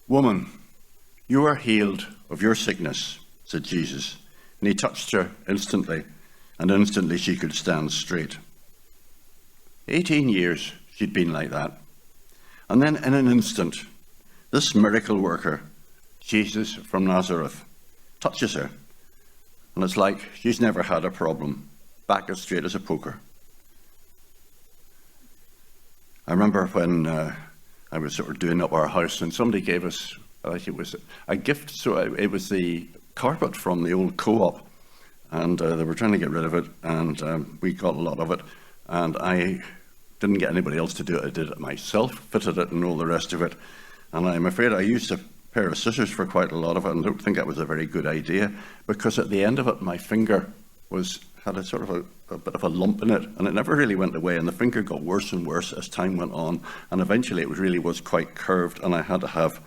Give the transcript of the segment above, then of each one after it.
"Woman, you are healed of your sickness," said Jesus, and he touched her instantly, and instantly she could stand straight. 18 years she'd been like that. And then in an instant, this miracle worker, Jesus from Nazareth, touches her. And it's like she's never had a problem, back as straight as a poker. I remember when I was sort of doing up our house, and somebody gave us, it was a gift. So it was the carpet from the old co-op, and they were trying to get rid of it, and we got a lot of it, and I didn't get anybody else to do it. I did it myself, fitted it and all the rest of it, and I'm afraid I used a pair of scissors for quite a lot of it, and I don't think that was a very good idea, because at the end of it my finger had a sort of a bit of a lump in it, and it never really went away, and the finger got worse and worse as time went on, and eventually it really was quite curved, and I had to have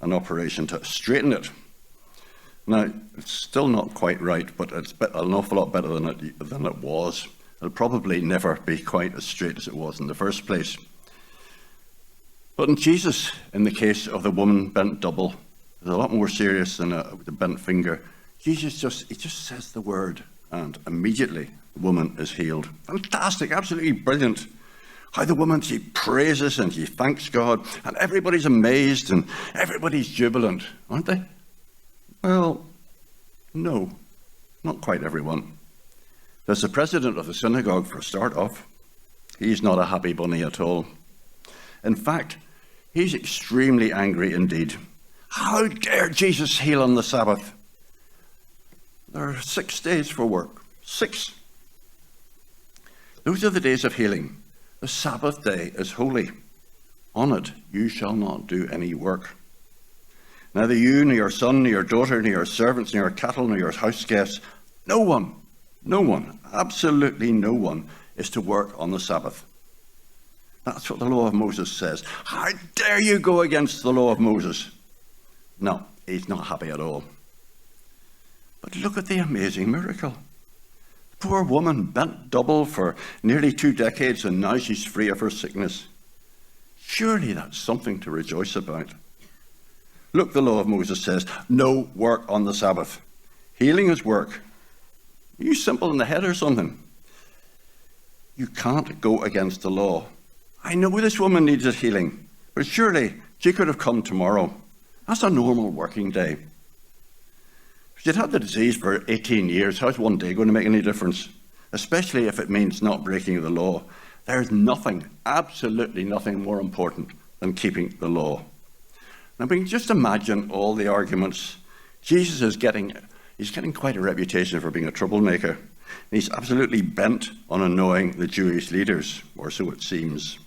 an operation to straighten it. Now, it's still not quite right, but it's an awful lot better than it was. It'll probably never be quite as straight as it was in the first place. But in Jesus, in the case of the woman bent double, it's a lot more serious than the bent finger. Jesus just says the word, and immediately the woman is healed. Fantastic, absolutely brilliant. How the woman, she praises and she thanks God, and everybody's amazed and everybody's jubilant, aren't they? Well, no, not quite everyone. There's the president of the synagogue, for a start off. He's not a happy bunny at all. In fact, he's extremely angry indeed. How dare Jesus heal on the Sabbath? There are 6 days for work. 6. Those are the days of healing. The Sabbath day is holy. On it you shall not do any work. Neither you, nor your son, nor your daughter, nor your servants, nor your cattle, nor your house guests, no one, absolutely no one is to work on the Sabbath. That's what the law of Moses says. How dare you go against the law of Moses? No, he's not happy at all. But look at the amazing miracle. The poor woman bent double for nearly 2 decades, and now she's free of her sickness. Surely that's something to rejoice about. Look, the law of Moses says, no work on the Sabbath. Healing is work. Are you simple in the head or something? You can't go against the law. I know this woman needed healing, but surely she could have come tomorrow. That's a normal working day. If she'd had the disease for 18 years, how's one day going to make any difference? Especially if it means not breaking the law. There's nothing, absolutely nothing more important than keeping the law. Now, we can just imagine all the arguments. Jesus is getting quite a reputation for being a troublemaker. He's absolutely bent on annoying the Jewish leaders, or so it seems.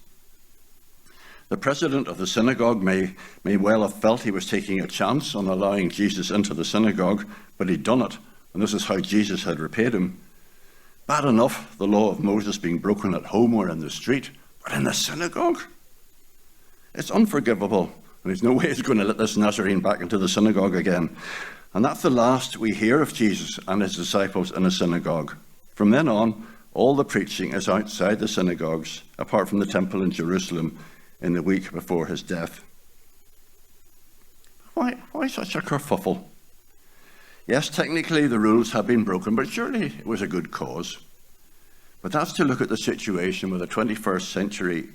The president of the synagogue may well have felt he was taking a chance on allowing Jesus into the synagogue, but he'd done it, and this is how Jesus had repaid him. Bad enough, the law of Moses being broken at home or in the street, but in the synagogue? It's unforgivable. And there's no way he's going to let this Nazarene back into the synagogue again. And that's the last we hear of Jesus and his disciples in a synagogue. From then on, all the preaching is outside the synagogues, apart from the temple in Jerusalem in the week before his death. Why such a kerfuffle? Yes, technically the rules have been broken, but surely it was a good cause. But that's to look at the situation with the 21st century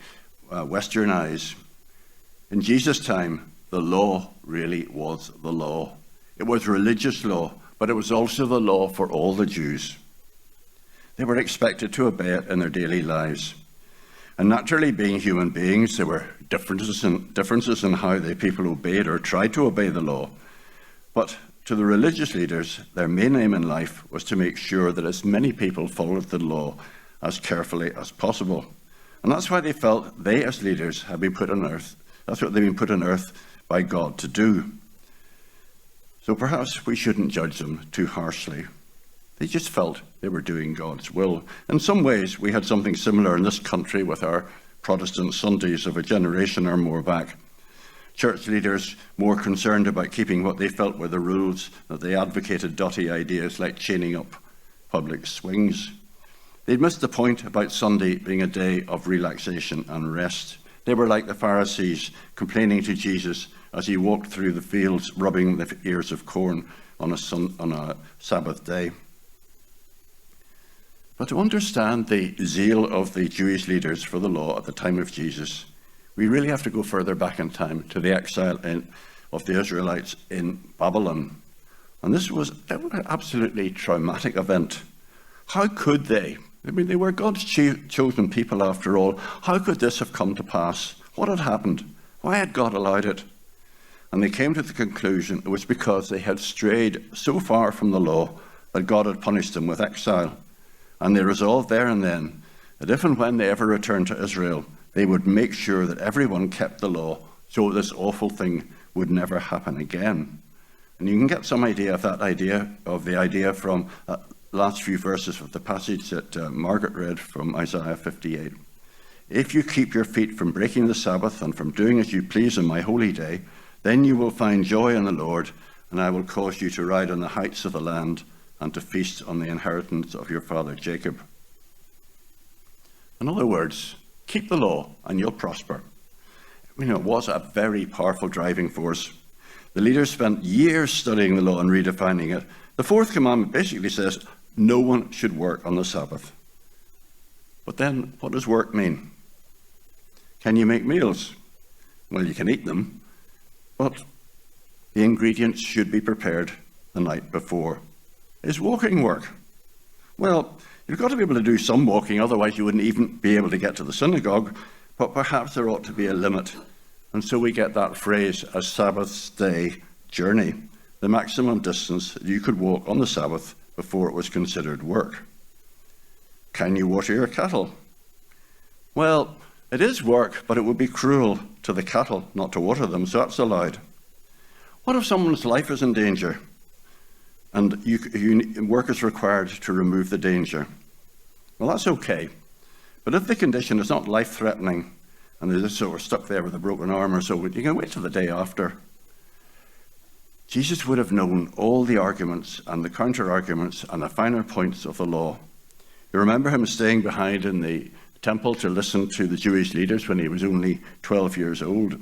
Western eyes. In Jesus' time, the law really was the law. It was religious law, but it was also the law for all the Jews. They were expected to obey it in their daily lives. And naturally, being human beings, there were differences in how the people obeyed or tried to obey the law. But to the religious leaders, their main aim in life was to make sure that as many people followed the law as carefully as possible. And that's why they felt they, as leaders, had been put on earth. That's what they've been put on earth by God to do. So perhaps we shouldn't judge them too harshly. They just felt they were doing God's will. In some ways, we had something similar in this country with our Protestant Sundays of a generation or more back. Church leaders more concerned about keeping what they felt were the rules, that they advocated dotty ideas like chaining up public swings. They'd missed the point about Sunday being a day of relaxation and rest. They were like the Pharisees, complaining to Jesus as he walked through the fields, rubbing the ears of corn on a Sabbath day. But to understand the zeal of the Jewish leaders for the law at the time of Jesus, we really have to go further back in time to the exile of the Israelites in Babylon. And this was an absolutely traumatic event. How could they? I mean, they were God's chosen people after all. How could this have come to pass? What had happened? Why had God allowed it? And they came to the conclusion it was because they had strayed so far from the law that God had punished them with exile. And they resolved there and then that if and when they ever returned to Israel, they would make sure that everyone kept the law so this awful thing would never happen again. And you can get some idea of the idea from last few verses of the passage that Margaret read from Isaiah 58. If you keep your feet from breaking the Sabbath and from doing as you please on my holy day, then you will find joy in the Lord, and I will cause you to ride on the heights of the land and to feast on the inheritance of your father Jacob. In other words, keep the law and you'll prosper. It was a very powerful driving force. The leaders spent years studying the law and redefining it. The fourth commandment basically says no one should work on the Sabbath. But then what does work mean? Can you make meals? Well, you can eat them, but the ingredients should be prepared the night before. Is walking work? Well, you've got to be able to do some walking, otherwise you wouldn't even be able to get to the synagogue, but perhaps there ought to be a limit. And so we get that phrase, a Sabbath day journey, the maximum distance you could walk on the Sabbath before it was considered work. Can you water your cattle? Well, it is work, but it would be cruel to the cattle not to water them, so that's allowed. What if someone's life is in danger and work is required to remove the danger? Well, that's okay. But if the condition is not life-threatening and they're just sort of stuck there with a broken arm or so, you can wait till the day after. Jesus would have known all the arguments and the counter-arguments and the finer points of the law. You remember him staying behind in the temple to listen to the Jewish leaders when he was only 12 years old.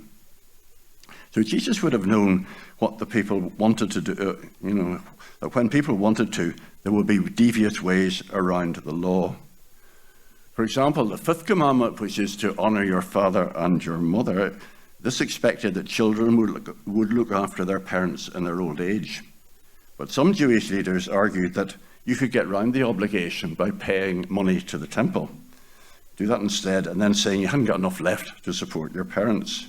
So Jesus would have known what the people wanted to do, that when people wanted to, there would be devious ways around the law. For example, the fifth commandment, which is to honor your father and your mother, this expected that children would look after their parents in their old age. But some Jewish leaders argued that you could get round the obligation by paying money to the temple. Do that instead, and then saying you hadn't got enough left to support your parents.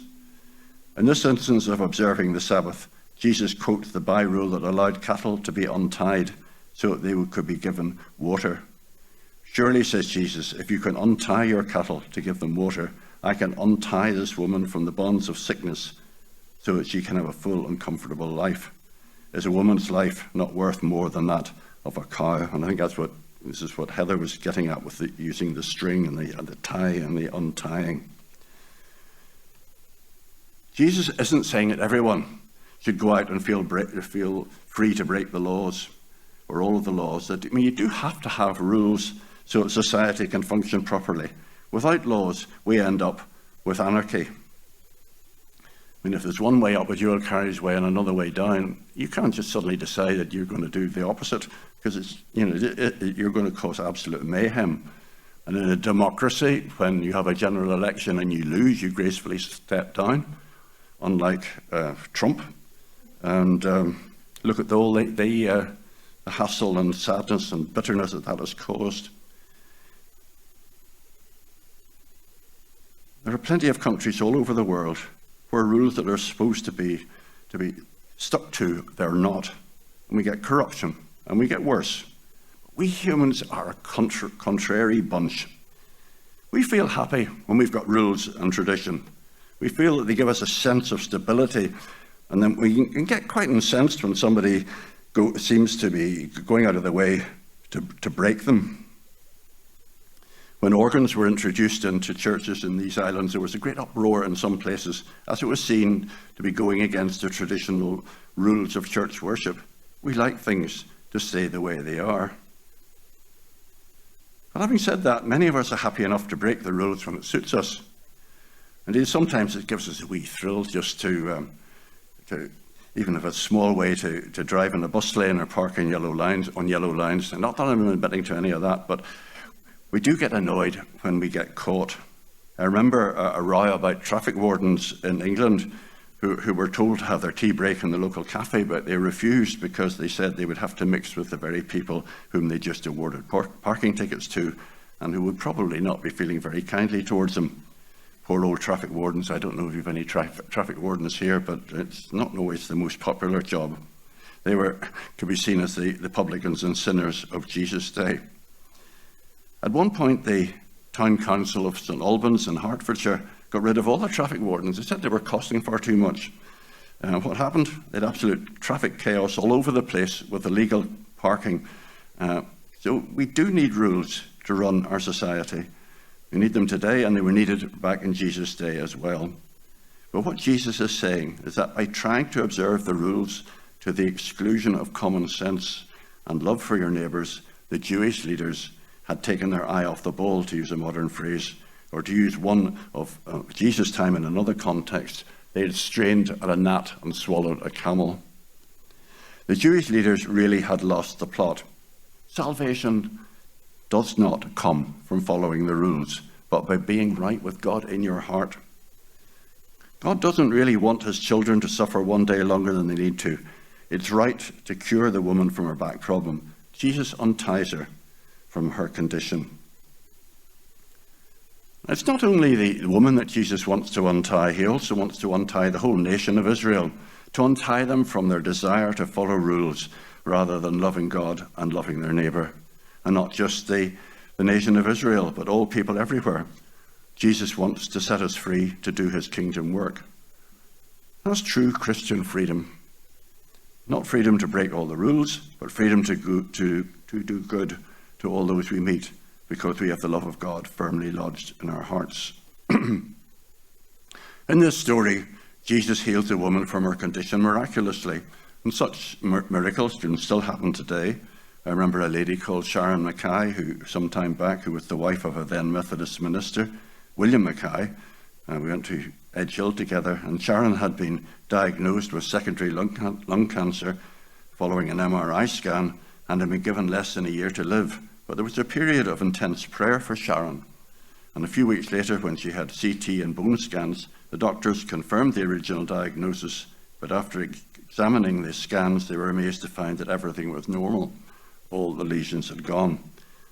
In this instance of observing the Sabbath, Jesus quotes the by-rule that allowed cattle to be untied so that they could be given water. Surely, says Jesus, if you can untie your cattle to give them water, I can untie this woman from the bonds of sickness so that she can have a full and comfortable life. Is a woman's life not worth more than that of a cow? And I think this is what Heather was getting at with using the string and the tie and the untying. Jesus isn't saying that everyone should go out and feel free to break the laws, or all of the laws. You do have to have rules so that society can function properly. Without laws, we end up with anarchy. If there's one way up a dual carriageway and another way down, you can't just suddenly decide that you're going to do the opposite, because you're going to cause absolute mayhem. And in a democracy, when you have a general election and you lose, you gracefully step down, unlike Trump. And look at all the hassle and sadness and bitterness that has caused. There are plenty of countries all over the world where rules that are supposed to be stuck to, they're not. And we get corruption, and we get worse. We humans are a contrary bunch. We feel happy when we've got rules and tradition. We feel that they give us a sense of stability, and then we can get quite incensed when somebody seems to be going out of their way to break them. When organs were introduced into churches in these islands, there was a great uproar in some places, as it was seen to be going against the traditional rules of church worship. We like things to stay the way they are. But having said that, many of us are happy enough to break the rules when it suits us. Indeed, sometimes it gives us a wee thrill just to even if it's a small way, to drive in a bus lane or park on yellow lines. And not that I'm admitting to any of that, but we do get annoyed when we get caught. I remember a row about traffic wardens in England who were told to have their tea break in the local cafe, but they refused because they said they would have to mix with the very people whom they just awarded parking tickets to, and who would probably not be feeling very kindly towards them. Poor old traffic wardens. I don't know if you have any traffic wardens here, but it's not always the most popular job. They could be seen as the publicans and sinners of Jesus' day. At one point, the town council of St Albans in Hertfordshire got rid of all the traffic wardens. They said they were costing far too much. What happened? They had absolute traffic chaos all over the place with illegal parking. So we do need rules to run our society. We need them today, and they were needed back in Jesus' day as well. But what Jesus is saying is that by trying to observe the rules to the exclusion of common sense and love for your neighbours, the Jewish leaders had taken their eye off the ball, to use a modern phrase, or to use one of Jesus' time in another context. They had strained at a gnat and swallowed a camel. The Jewish leaders really had lost the plot. Salvation does not come from following the rules, but by being right with God in your heart. God doesn't really want his children to suffer one day longer than they need to. It's right to cure the woman from her back problem. Jesus unties her from her condition. It's not only the woman that Jesus wants to untie, he also wants to untie the whole nation of Israel, to untie them from their desire to follow rules rather than loving God and loving their neighbour. And not just the nation of Israel, but all people everywhere. Jesus wants to set us free to do his kingdom work. That's true Christian freedom. Not freedom to break all the rules, but freedom to do good to all those we meet, because we have the love of God firmly lodged in our hearts. In this story, Jesus heals the woman from her condition miraculously, and such miracles can still happen today. I remember a lady called Sharon Mackay, who some time back, who was the wife of a then Methodist minister, William Mackay. We went to Edge Hill together, and Sharon had been diagnosed with secondary lung cancer following an MRI scan and had been given less than a year to live. But there was a period of intense prayer for Sharon. And a few weeks later, when she had CT and bone scans, the doctors confirmed the original diagnosis. But after examining the scans, they were amazed to find that everything was normal. All the lesions had gone.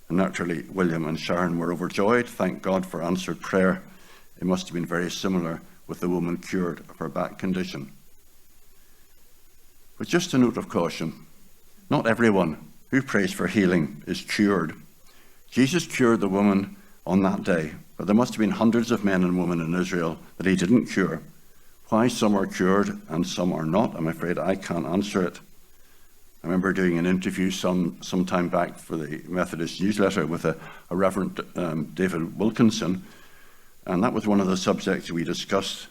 And naturally, William and Sharon were overjoyed. Thank God for answered prayer. It must have been very similar with the woman cured of her back condition. But just a note of caution, not everyone who prays for healing is cured. Jesus cured the woman on that day, but there must have been hundreds of men and women in Israel that he didn't cure. Why some are cured and some are not, I'm afraid I can't answer it. I remember doing an interview some time back for the Methodist newsletter with a Reverend David Wilkinson, and that was one of the subjects we discussed.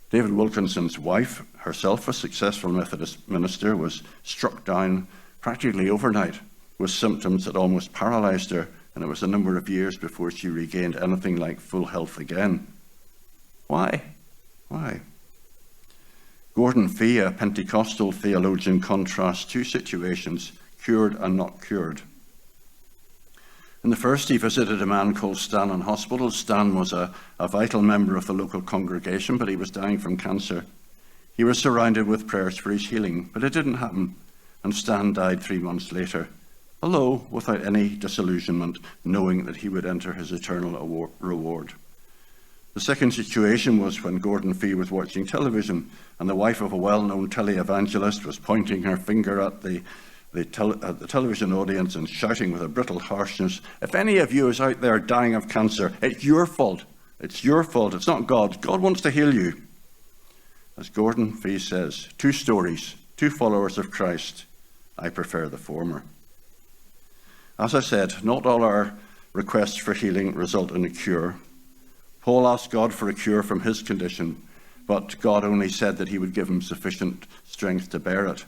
David Wilkinson's wife, herself a successful Methodist minister, was struck down practically overnight with symptoms that almost paralyzed her, and it was a number of years before she regained anything like full health again. Why? Gordon Fee, a Pentecostal theologian, contrasts two situations, cured and not cured. In the first, he visited a man called Stan in hospital. Stan was a vital member of the local congregation, but he was dying from cancer. He was surrounded with prayers for his healing, but it didn't happen, and Stan died 3 months later, although without any disillusionment, knowing that he would enter his eternal reward. The second situation was when Gordon Fee was watching television, and the wife of a well-known televangelist was pointing her finger at the television audience and shouting with a brittle harshness, "If any of you is out there dying of cancer, it's your fault. It's your fault. It's not God's. God wants to heal you." As Gordon Fee says, 2 stories, 2 followers of Christ. I prefer the former. As I said, not all our requests for healing result in a cure. Paul asked God for a cure from his condition, but God only said that he would give him sufficient strength to bear it.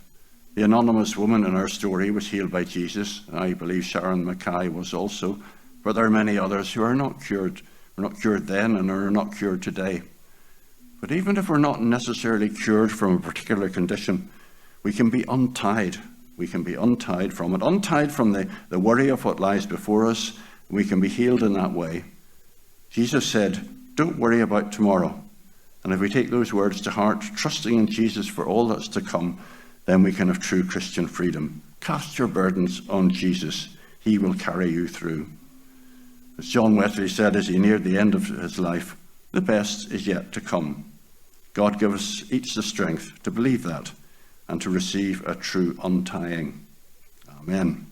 The anonymous woman in our story was healed by Jesus, and I believe Sharon Mackay was also, but there are many others who are not cured. Were not cured then and are not cured today. But even if we're not necessarily cured from a particular condition, we can be untied. We can be untied from it, untied from the worry of what lies before us. We can be healed in that way. Jesus said, "Don't worry about tomorrow." And if we take those words to heart, trusting in Jesus for all that's to come, then we can have true Christian freedom. Cast your burdens on Jesus. He will carry you through. As John Wesley said as he neared the end of his life, the best is yet to come. God give us each the strength to believe that and to receive a true untying. Amen.